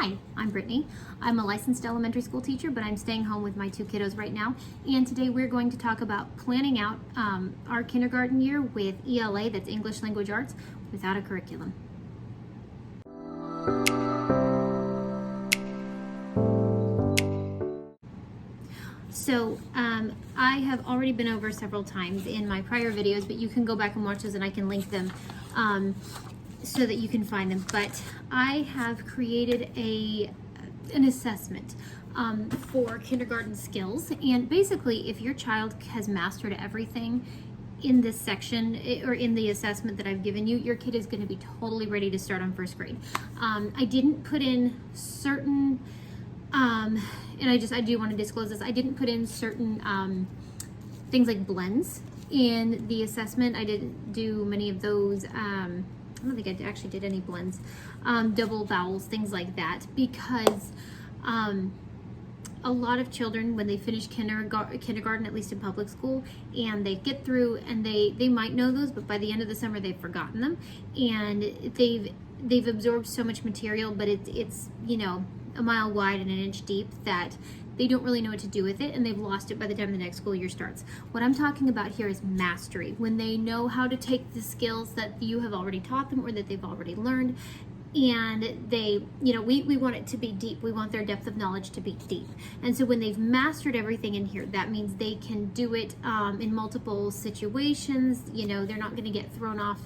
Hi, I'm Brittany. I'm a licensed elementary school teacher, but I'm staying home with my two kiddos right now. And today we're going to talk about planning out our kindergarten year with ELA, that's English Language Arts, without a curriculum. So I have already been over several times in my prior videos, but you can go back and watch those and I can link them so that you can find them. But I have created an assessment for kindergarten skills. And basically, if your child has mastered everything in this section or in the assessment that I've given you, your kid is going to be totally ready to start on first grade. I didn't put in certain and I do want to disclose this. I didn't put in certain things like blends in the assessment. I didn't do many of those. I don't think I actually did any blends, double vowels, things like that, because a lot of children, when they finish kindergarten, at least in public school, and they get through and they might know those, but by the end of the summer they've forgotten them, and they've absorbed so much material, but it's a mile wide and an inch deep, that they don't really know what to do with it, and they've lost it by the time the next school year starts. What I'm talking about here is mastery, when they know how to take the skills that you have already taught them or that they've already learned, and we want it to be deep. We want their depth of knowledge to be deep. And so when they've mastered everything in here, that means they can do it in multiple situations. They're not going to get thrown off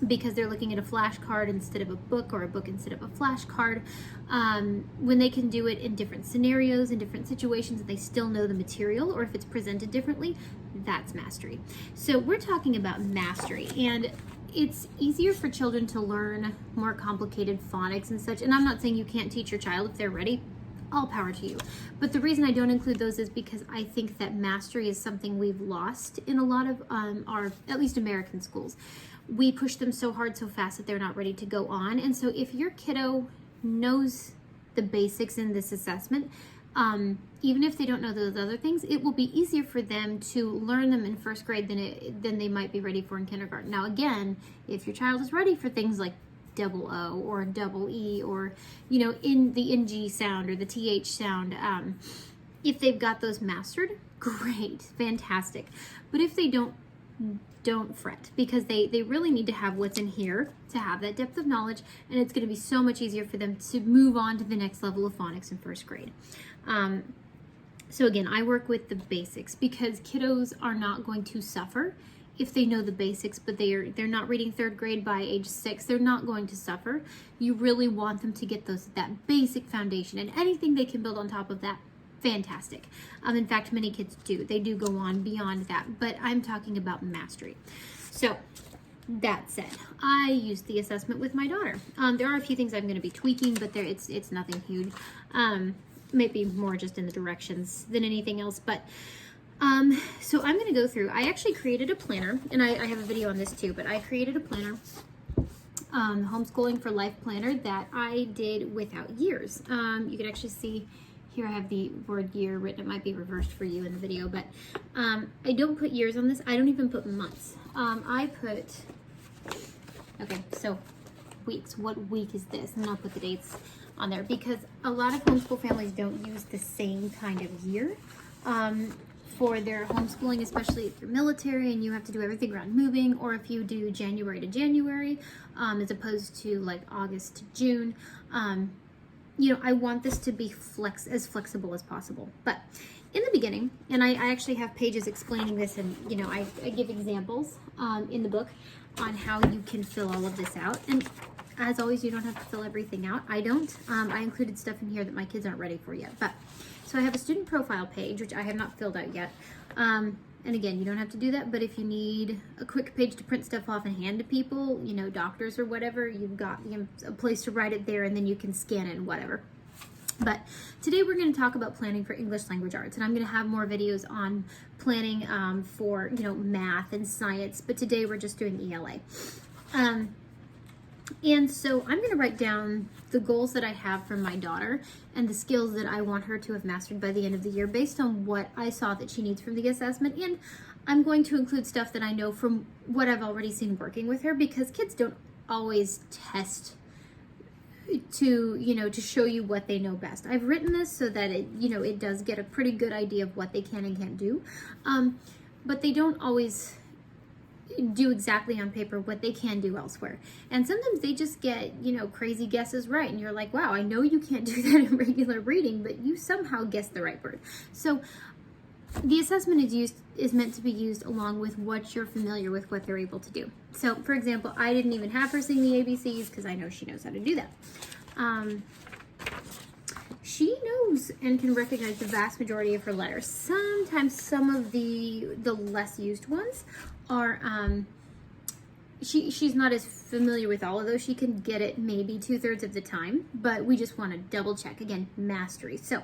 because they're looking at a flashcard instead of a book, or a book instead of a flashcard. When they can do it in different scenarios, in different situations, and they still know the material, or if it's presented differently, that's mastery. So we're talking about mastery, and it's easier for children to learn more complicated phonics and such. And I'm not saying you can't teach your child if they're ready. All power to you. But the reason I don't include those is because I think that mastery is something we've lost in a lot of our, at least American schools. We push them so hard, so fast that they're not ready to go on. And so if your kiddo knows the basics in this assessment, even if they don't know those other things, it will be easier for them to learn them in first grade than they might be ready for in kindergarten. Now, again, if your child is ready for things like double O or double E, or in the NG sound or the TH sound, if they've got those mastered, great, fantastic. But if they don't fret, because they really need to have what's in here to have that depth of knowledge, and it's going to be so much easier for them to move on to the next level of phonics in first grade. So again, I work with the basics, because kiddos are not going to suffer if they know the basics, but they're not reading third grade by age 6. They're not going to suffer. You really want them to get that basic foundation, and anything they can build on top of that, fantastic. In fact, many kids do. They do go on beyond that, but I'm talking about mastery. So that said, I used the assessment with my daughter. There are a few things I'm going to be tweaking, but it's nothing huge. Maybe more just in the directions than anything else. But so I'm going to go through. I actually created a planner, and I have a video on this too, but I created a planner, Homeschooling for Life planner, that I did without years. You can actually see here I have the word year written. It might be reversed for you in the video, but I don't put years on this. I don't even put months. I put, okay, so weeks. What week is this? And I'll put the dates on there, because a lot of homeschool families don't use the same kind of year for their homeschooling, especially if you're military and you have to do everything around moving, or if you do January to January as opposed to like August to June. I want this to be as flexible as possible. But in the beginning, and I actually have pages explaining this, and I give examples in the book on how you can fill all of this out. And as always, you don't have to fill everything out. I don't. I included stuff in here that my kids aren't ready for yet. But so I have a student profile page, which I have not filled out yet. And again, you don't have to do that, but if you need a quick page to print stuff off and hand to people, doctors or whatever, you've got a place to write it there, and then you can scan it and whatever. But today we're going to talk about planning for English language arts, and I'm going to have more videos on planning for, math and science, but today we're just doing ELA. And so I'm going to write down the goals that I have for my daughter and the skills that I want her to have mastered by the end of the year based on what I saw that she needs from the assessment. And I'm going to include stuff that I know from what I've already seen working with her, because kids don't always test to show you what they know best. I've written this so that it does get a pretty good idea of what they can and can't do, but they don't always do exactly on paper what they can do elsewhere. And sometimes they just get, crazy guesses right. And you're like, wow, I know you can't do that in regular reading, but you somehow guessed the right word. So the assessment is meant to be used along with what you're familiar with, what they're able to do. So for example, I didn't even have her sing the ABCs because I know she knows how to do that. She knows and can recognize the vast majority of her letters. Sometimes some of the less used ones are, she's not as familiar with all of those. She can get it maybe 2/3 of the time, but we just want to double check. Again, mastery. So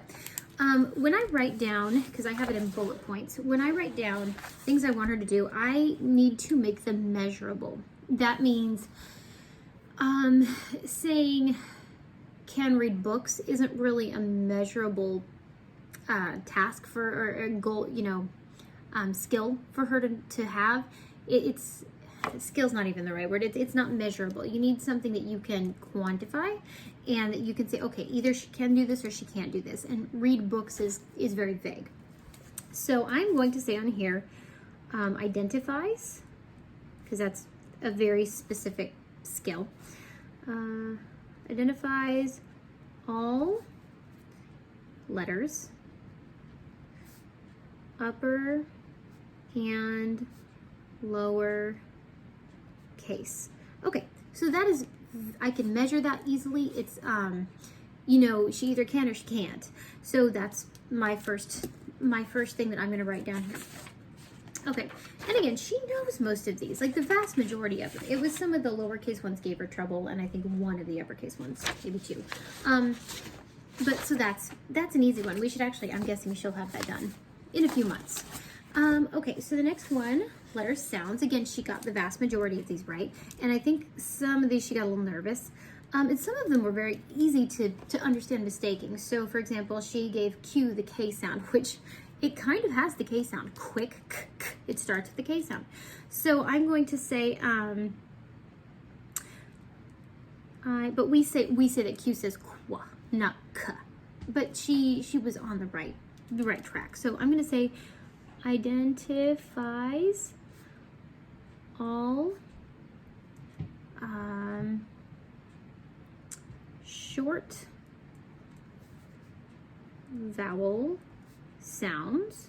when I write down, because I have it in bullet points, when I write down things I want her to do, I need to make them measurable. That means saying can read books isn't really a measurable task or a goal, skill for her to have. It's skill's not even the right word. It's not measurable. You need something that you can quantify and that you can say, okay, either she can do this or she can't do this. And read books is very vague. So I'm going to say on here, identifies, because that's a very specific skill. Identifies all letters, upper and lower case. Okay, so that is, I can measure that easily. It's, she either can or she can't. So that's my first thing that I'm going to write down here. Okay, and again, she knows most of these, like the vast majority of them. It was some of the lowercase ones gave her trouble, and I think one of the uppercase ones, maybe two. But so that's an easy one. We should actually, I'm guessing she'll have that done in a few months. Okay, so the next one, letter sounds. Again, she got the vast majority of these right, and I think some of these she got a little nervous. And some of them were very easy to understand mistaking. So, for example, she gave Q the K sound, which it kind of has the K sound. Quick, k, k, it starts with the K sound. So I'm going to say, but we say that Q says qua, not k. But she was on the right track. So I'm going to say identifies all short vowel sounds,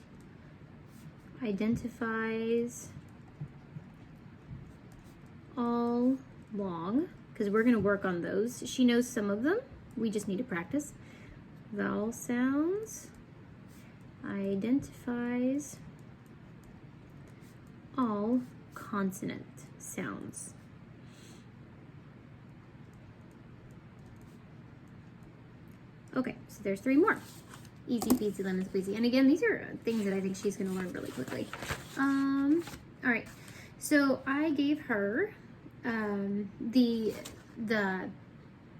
identifies all long, because we're going to work on those. She knows some of them. We just need to practice. Vowel sounds, identifies all consonant sounds. Okay, so there's 3 more. Easy peasy lemon squeezy. And again, these are things that I think she's going to learn really quickly. All right, so I gave her the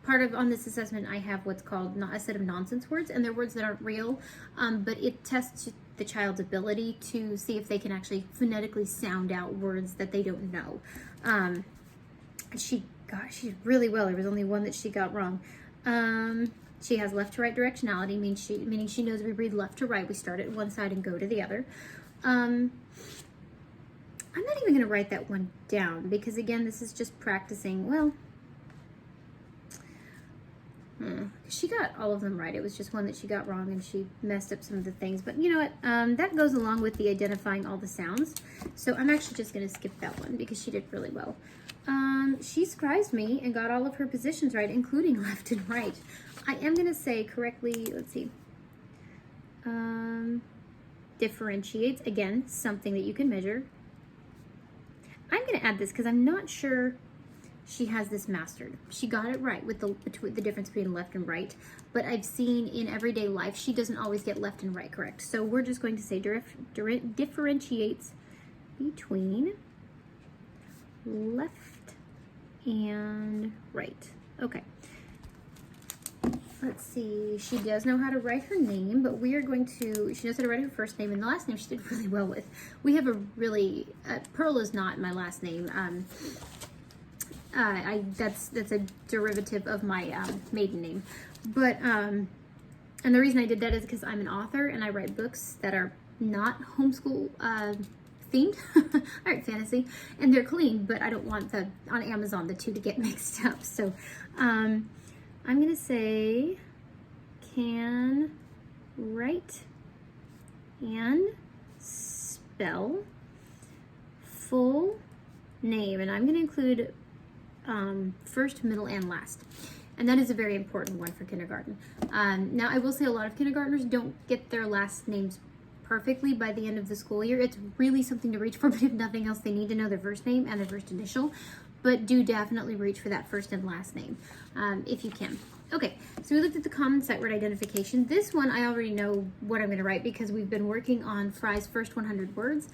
part of, on this assessment, I have what's called a set of nonsense words, and they're words that aren't real, but it tests the child's ability to see if they can actually phonetically sound out words that they don't know. She really well. There was only one that she got wrong. She has left to right directionality, meaning she knows we read left to right. We start at one side and go to the other. I'm not even going to write that one down because, again, this is just practicing. Well, she got all of them right. It was just one that she got wrong and she messed up some of the things. But you know what? That goes along with the identifying all the sounds. So I'm actually just going to skip that one because she did really well. She surprised me and got all of her positions right, including left and right. I am going to say correctly, let's see. Differentiates, again, something that you can measure. I'm going to add this because I'm not sure she has this mastered. She got it right with the difference between left and right, but I've seen in everyday life she doesn't always get left and right correct. So we're just going to say differentiates between left and right. Okay. Let's see. She does know how to write her name, but we are going to, she knows how to write her first name, and the last name she did really well with. We have a really, Pearl is not my last name. That's a derivative of my maiden name. But and the reason I did that is because I'm an author and I write books that are not homeschool themed. I write fantasy and they're clean, but I don't want on Amazon the two to get mixed up. So I'm gonna say can write and spell full name, and I'm going to include first, middle, and last. And that is a very important one for kindergarten. Now, I will say a lot of kindergartners don't get their last names perfectly by the end of the school year. It's really something to reach for, but if nothing else, they need to know their first name and their first initial. But do definitely reach for that first and last name if you can. Okay, so we looked at the common sight word identification. This one, I already know what I'm going to write because we've been working on Fry's first 100 words.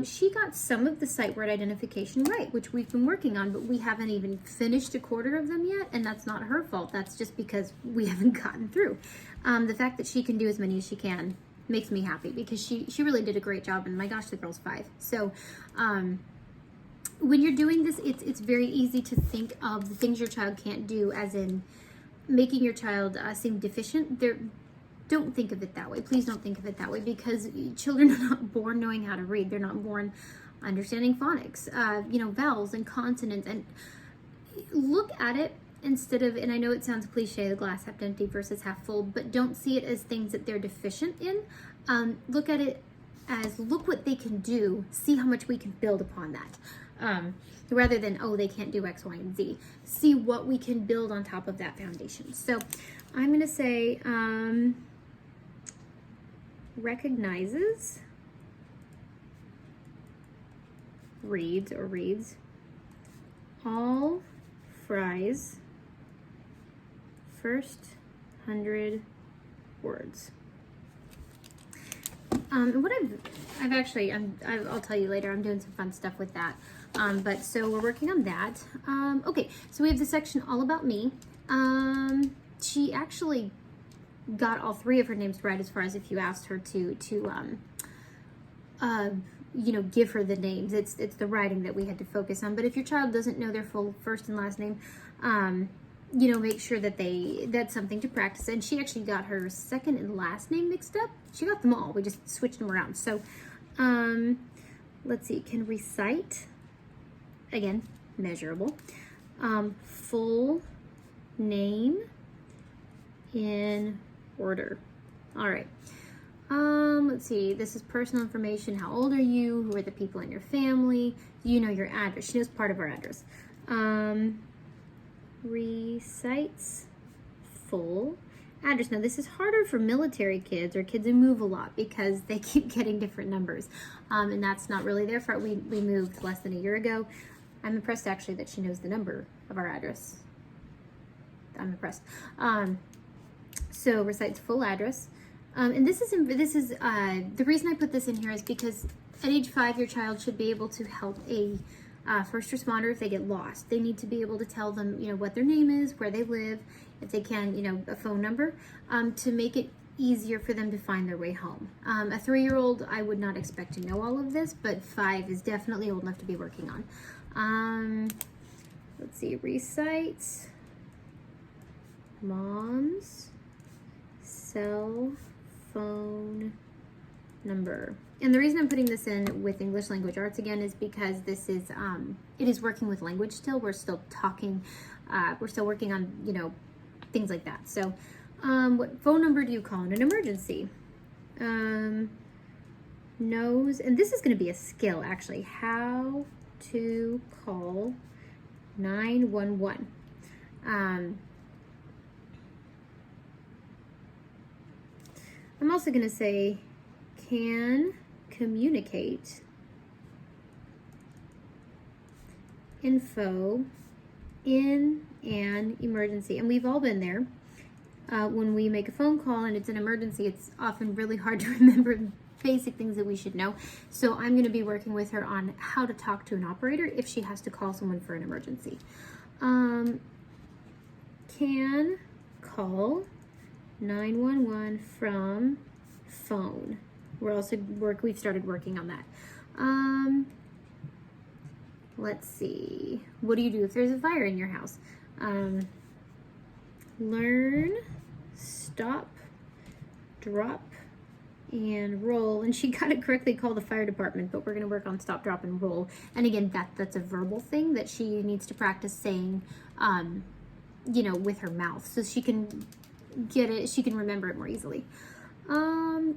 She got some of the sight word identification right, which we've been working on, but we haven't even finished a quarter of them yet, and that's not her fault. That's just because we haven't gotten through. The fact that she can do as many as she can makes me happy because she really did a great job, and my gosh, the girl's 5. So, when you're doing this, it's very easy to think of the things your child can't do as in making your child seem deficient. Don't think of it that way. Please don't think of it that way because children are not born knowing how to read. They're not born understanding phonics, vowels and consonants. And look at it instead of, and I know it sounds cliche, the glass half empty versus half full, but don't see it as things that they're deficient in. Look at it as look what they can do, see how much we can build upon that. Rather than, oh, they can't do X, Y, and Z. See what we can build on top of that foundation. So I'm going to say recognizes, reads all Fry's first 100 words. And what I've actually, I'll tell you later, I'm doing some fun stuff with that. But so we're working on that. Okay, so we have the section all about me. She actually got all 3 of her names right as far as if you asked her to give her the names. It's the writing that we had to focus on. But if your child doesn't know their full first and last name, make sure that that's something to practice. And she actually got her second and last name mixed up. She got them all. We just switched them around. So, let's see. Can recite, again, measurable, full name in order. All right. Let's see. This is personal information. How old are you? Who are the people in your family? Do you know your address? She knows part of our address. Recites full address. Now this is harder for military kids or kids who move a lot because they keep getting different numbers, and that's not really their fault. We moved less than a year ago. I'm impressed actually that she knows the number of our address. I'm impressed. So recites full address, and this is the reason I put this in here is because at age 5 your child should be able to help a first responder if they get lost. They need to be able to tell them, what their name is, where they live, if they can, a phone number, to make it easier for them to find their way home. A 3-year-old, I would not expect to know all of this, but 5 is definitely old enough to be working on. Let's see, recites mom's cell phone number. And the reason I'm putting this in with English language arts again is because this is, it is working with language still. We're still talking, we're still working on, things like that. So, what phone number do you call in an emergency? Knows, and this is going to be a skill actually, how to call 911. I'm also going to say can communicate info in an emergency. And we've all been there. When we make a phone call and it's an emergency, it's often really hard to remember basic things that we should know. So I'm going to be working with her on how to talk to an operator if she has to call someone for an emergency. Can call 911 from phone. We've started working on that. let's see. What do you do if there's a fire in your house? Learn, stop, drop, and roll. And she got it correctly called the fire department, but we're going to work on stop, drop, and roll. And again, that's a verbal thing that she needs to practice saying, you know, with her mouth, so she can get it, she can remember it more easily.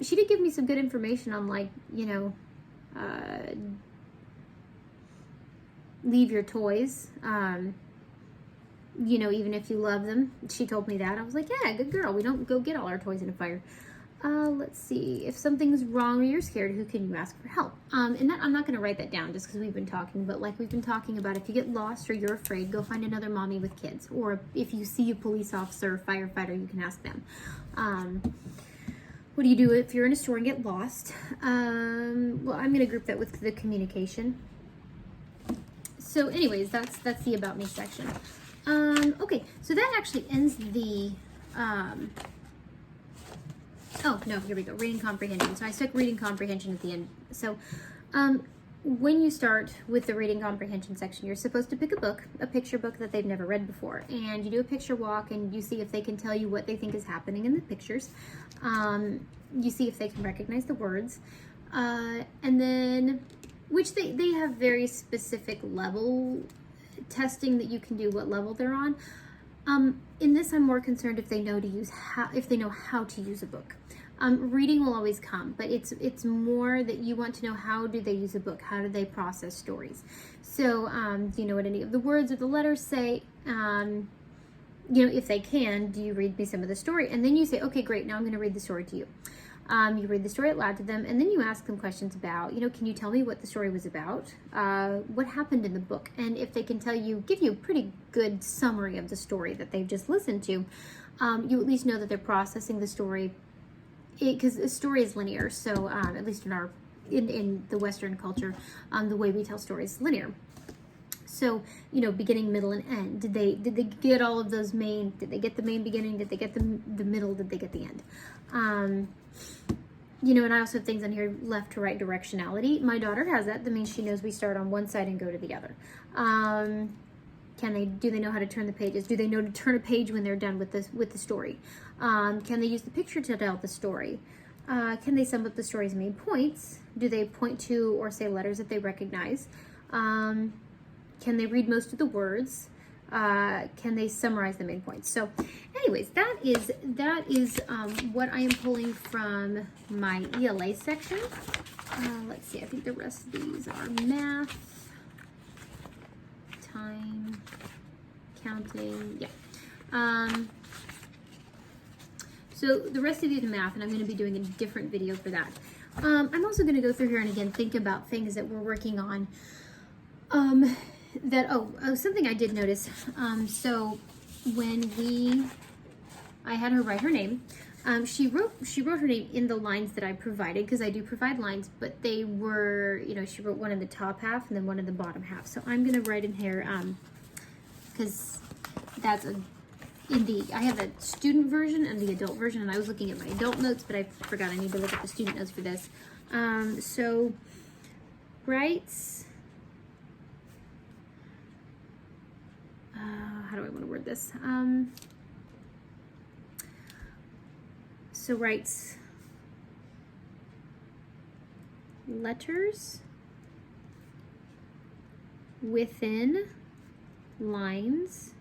She did give me some good information on, like, you know, leave your toys, you know, even if you love them. She told me that. I was like, yeah, good girl. We don't go get all our toys in a fire. Let's see. If something's wrong or you're scared, who can you ask for help? And that, I'm not going to write that down just because we've been talking, but like we've been talking about, if you get lost or you're afraid, go find another mommy with kids. Or if you see a police officer or firefighter, you can ask them. What do you do if you're in a store and get lost? Well, I'm going to group that with the communication. So anyways, that's the About Me section. Okay, so that actually ends the, oh, no, here we go. Reading comprehension. So I stuck reading comprehension at the end. So when you start with the reading comprehension section, you're supposed to pick a book, a picture book that they've never read before. And you do a picture walk and you see if they can tell you what they think is happening in the pictures. You see if they can recognize the words. And then, which they have very specific level testing that you can do what level they're on. In this, I'm more concerned if they know how to use a book. Reading will always come, but it's more that you want to know, how do they use a book? How do they process stories? So, do you know what any of the words or the letters say? You know, if they can, do you read me some of the story? And then you say, okay, great, now I'm going to read the story to you. You read the story out loud to them, and then you ask them questions about, you know, can you tell me what the story was about? What happened in the book? And if they can give you a pretty good summary of the story that they've just listened to, you at least know that they're processing the story, because the story is linear. So at least in the Western culture, the way we tell stories is linear. So, you know, beginning, middle, and end. Did they get all of those main? Did they get the main beginning? Did they get the middle? Did they get the end? You know, and I also have things on here, left to right directionality. My daughter has that. That means she knows we start on one side and go to the other. Do they know how to turn the pages? Do they know to turn a page when they're done with the story? Can they use the picture to tell the story? Can they sum up the story's main points? Do they point to or say letters that they recognize? Can they read most of the words? Can they summarize the main points? So anyways, that is what I am pulling from my ELA section. Let's see, I think the rest of these are math, time, counting, yeah. So the rest of these are math, and I'm going to be doing a different video for that. I'm also going to go through here and again think about things that we're working on. Something I did notice. So when I had her write her name, she wrote her name in the lines that I provided, because I do provide lines, but they were, you know, she wrote one in the top half and then one in the bottom half. So I'm gonna write in here, because that's I have a student version and the adult version, and I was looking at my adult notes, but I forgot I need to look at the student notes for this. So writes. How do I want to word this? So writes letters within lines,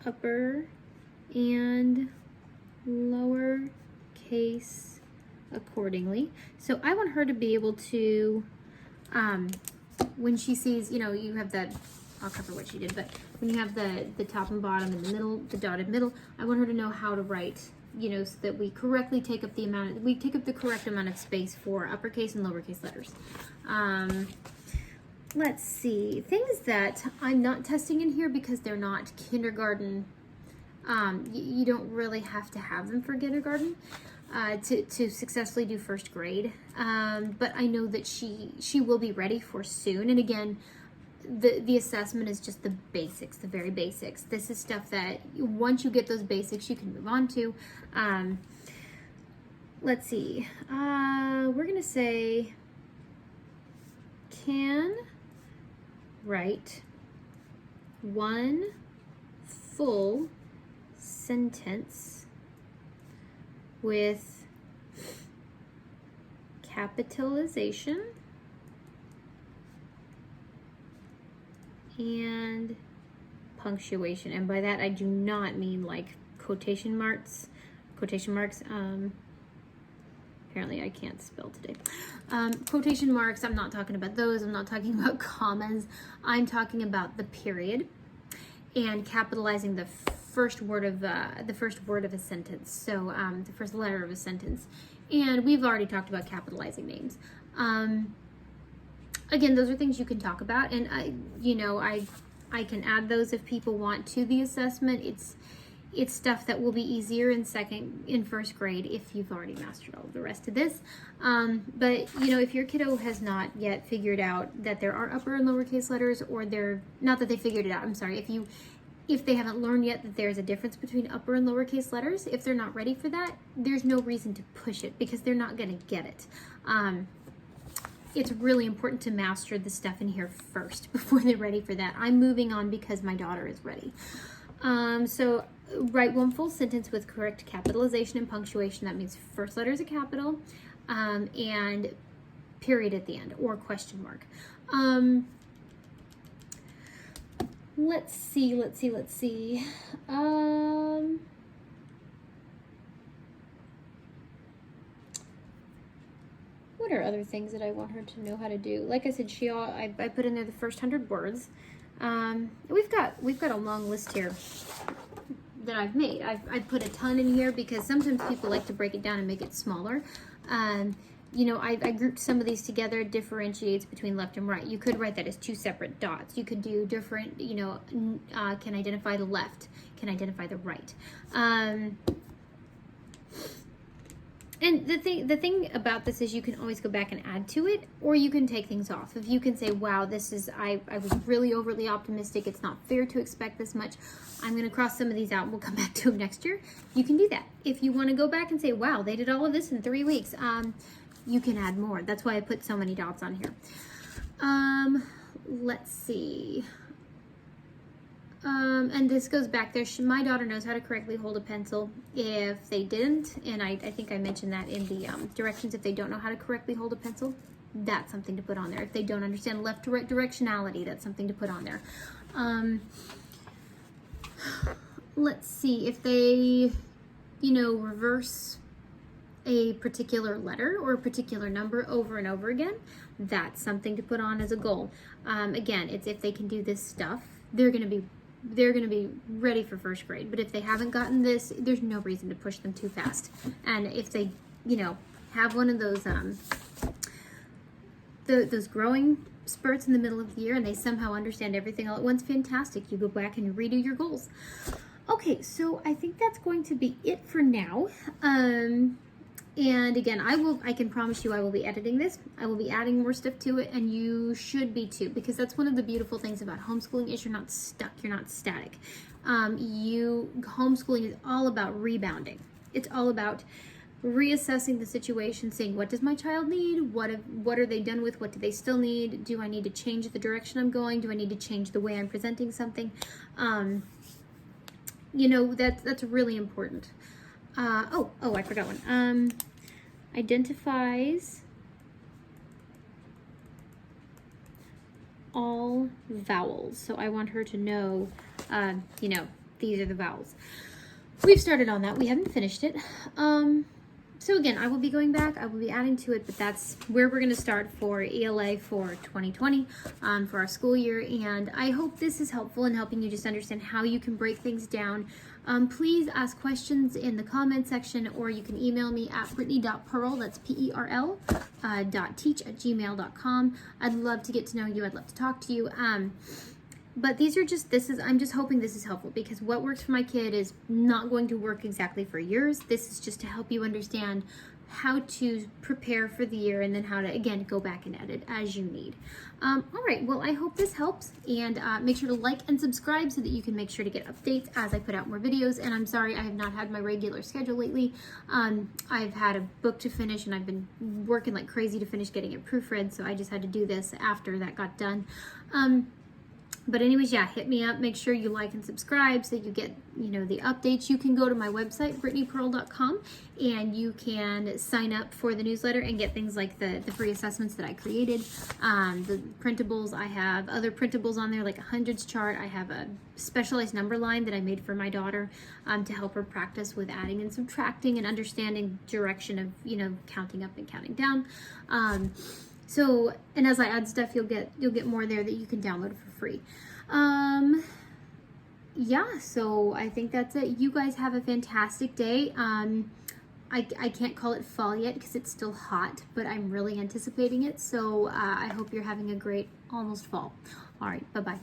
upper and lower case accordingly. So I want her to be able to, when she sees, you know, you have that, I'll cover what she did, but when you have the top and bottom and the middle, the dotted middle, I want her to know how to write, you know, so that we correctly take up the correct amount of space for uppercase and lowercase letters. Let's see, things that I'm not testing in here because they're not kindergarten. You don't really have to have them for kindergarten. To successfully do first grade, but I know that she will be ready for soon. And again, the assessment is just the basics, the very basics. This is stuff that once you get those basics, you can move on to. Let's see, we're gonna say can write one full sentence with capitalization and punctuation. And by that I do not mean like quotation marks. Apparently I can't spell today. Quotation marks, I'm not talking about those. I'm not talking about commas. I'm talking about the period and capitalizing the first word of a sentence. So the first letter of a sentence. And we've already talked about capitalizing names. Again, those are things you can talk about, and I can add those if people want to the assessment. It's stuff that will be easier in first grade if you've already mastered all of the rest of this. But if your kiddo has not yet figured out that there are upper and lowercase letters, or they're not that they figured it out, I'm sorry, if they haven't learned yet that there's a difference between upper and lowercase letters, if they're not ready for that, there's no reason to push it because they're not going to get it. It's really important to master the stuff in here first before they're ready for that. I'm moving on because my daughter is ready. So write one full sentence with correct capitalization and punctuation. That means first letter is a capital, and period at the end, or question mark. Let's see. What are other things that I want her to know how to do? Like I said, I put in there the first 100 words. We've got a long list here that I've made. I've put a ton in here because sometimes people like to break it down and make it smaller. I grouped some of these together. Differentiates between left and right. You could write that as two separate dots. You could do different, can identify the left, can identify the right. And the thing about this is you can always go back and add to it, or you can take things off. If you can say, wow, I was really overly optimistic, it's not fair to expect this much, I'm going to cross some of these out and we'll come back to them next year, you can do that. If you want to go back and say, wow, they did all of this in 3 weeks, you can add more. That's why I put so many dots on here. Let's see. And this goes back there. My daughter knows how to correctly hold a pencil. If they didn't, and I think I mentioned that in the directions, if they don't know how to correctly hold a pencil, that's something to put on there. If they don't understand left to right directionality, that's something to put on there. Let's see. If they, reverse a particular letter or a particular number over and over again, that's something to put on as a goal. Again, it's if they can do this stuff, they're going to be ready for first grade. But if they haven't gotten this, there's no reason to push them too fast. And if they, have one of those growing spurts in the middle of the year and they somehow understand everything all at once, fantastic. You go back and you redo your goals. Okay, so I think that's going to be it for now. And again, I can promise you I will be editing this. I will be adding more stuff to it, and you should be too, because that's one of the beautiful things about homeschooling is you're not stuck, you're not static. Homeschooling is all about rebounding. It's all about reassessing the situation, saying, what does my child need? What are they done with? What do they still need? Do I need to change the direction I'm going? Do I need to change the way I'm presenting something? That's really important. I forgot one. Identifies all vowels. So I want her to know, these are the vowels. We've started on that. We haven't finished it. So again, I will be going back. I will be adding to it, but that's where we're going to start for ELA for 2020, for our school year. And I hope this is helpful in helping you just understand how you can break things down. Please ask questions in the comment section, or you can email me at brittany.pearl, that's PERL, .teach@gmail.com. I'd love to get to know you. I'd love to talk to you. But these are just, I'm just hoping this is helpful, because what works for my kid is not going to work exactly for yours. This is just to help you understand how to prepare for the year, and then how to, again, go back and edit as you need. All right, well, I hope this helps, and make sure to like and subscribe so that you can make sure to get updates as I put out more videos. And I'm sorry I have not had my regular schedule lately. I've had a book to finish, and I've been working like crazy to finish getting it proofread, so I just had to do this after that got done. But anyways, yeah, hit me up. Make sure you like and subscribe so you get, the updates. You can go to my website, brittanypearl.com, and you can sign up for the newsletter and get things like the free assessments that I created, the printables. I have other printables on there, like a hundreds chart. I have a specialized number line that I made for my daughter to help her practice with adding and subtracting and understanding direction of, counting up and counting down. So, and as I add stuff, you'll get more there that you can download for free. Yeah, so I think that's it. You guys have a fantastic day. I can't call it fall yet because it's still hot, but I'm really anticipating it. So I hope you're having a great almost fall. All right, bye-bye.